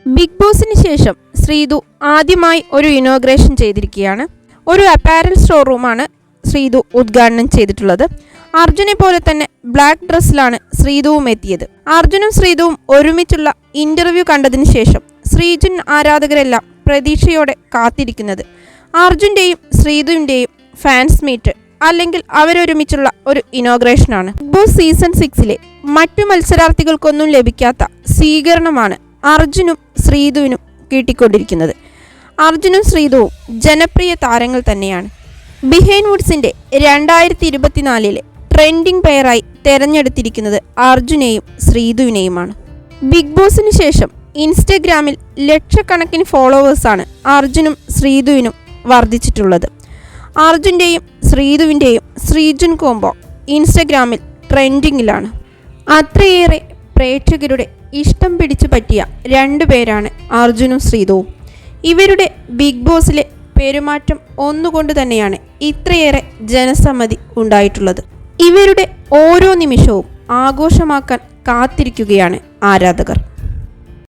Big ബോസിന് ശേഷം ശ്രീതു ആദ്യമായി ഒരു ഇനോഗ്രേഷൻ ചെയ്തിരിക്കുകയാണ്. ഒരു അപ്പാരൽ സ്റ്റോർ റൂമാണ് ശ്രീതു ഉദ്ഘാടനം ചെയ്തിട്ടുള്ളത്. അർജുനെ പോലെ തന്നെ ബ്ലാക്ക് ഡ്രസ്സിലാണ് ശ്രീതുവും എത്തിയത്. അർജുനും ശ്രീതുവും ഒരുമിച്ചുള്ള ഇന്റർവ്യൂ കണ്ടതിന് ശേഷം ശ്രീജുൻ ആരാധകരെല്ലാം പ്രതീക്ഷയോടെ കാത്തിരിക്കുന്നത് അർജുൻ്റെയും ശ്രീതുവിൻ്റെയും ഫാൻസ് മീറ്റ് അല്ലെങ്കിൽ അവരൊരുമിച്ചുള്ള ഒരു ഇനോഗ്രേഷനാണ്. ബിഗ് ബോസ് സീസൺ 6 മറ്റു മത്സരാർത്ഥികൾക്കൊന്നും ലഭിക്കാത്ത സ്വീകരണമാണ് അർജുനും ശ്രീതുവിനും കിട്ടിക്കൊണ്ടിരിക്കുന്നത്. അർജുനും ശ്രീതുവും ജനപ്രിയ താരങ്ങൾ തന്നെയാണ്. ബിഹൈൻഡ് വുഡ്സിന്റെ 2024 ട്രെൻഡിംഗ് പെയറായി തെരഞ്ഞെടുത്തിരിക്കുന്നത് അർജുനെയും ശ്രീതുവിനെയുമാണ്. ബിഗ് ബോസിന് ശേഷം ഇൻസ്റ്റഗ്രാമിൽ ലക്ഷക്കണക്കിന് ഫോളോവേഴ്സാണ് അർജുനും ശ്രീതുവിനും വർദ്ധിച്ചിട്ടുള്ളത്. അർജുൻ്റെയും ശ്രീതുവിൻ്റെയും ശ്രീജുൻ കോംബോ ഇൻസ്റ്റഗ്രാമിൽ ട്രെൻഡിങ്ങിലാണ്. അത്രയേറെ പ്രേക്ഷകരുടെ ഇഷ്ടം പിടിച്ചു പറ്റിയ രണ്ടുപേരാണ് അർജുനും ശ്രീതുവും. ഇവരുടെ ബിഗ് ബോസിലെ പെരുമാറ്റം ഒന്നുകൊണ്ട് തന്നെയാണ് ഇത്രയേറെ ജനസമ്മതി ഉണ്ടായിട്ടുള്ളത്. ഇവരുടെ ഓരോ നിമിഷവും ആഘോഷമാക്കാൻ കാത്തിരിക്കുകയാണ് ആരാധകർ.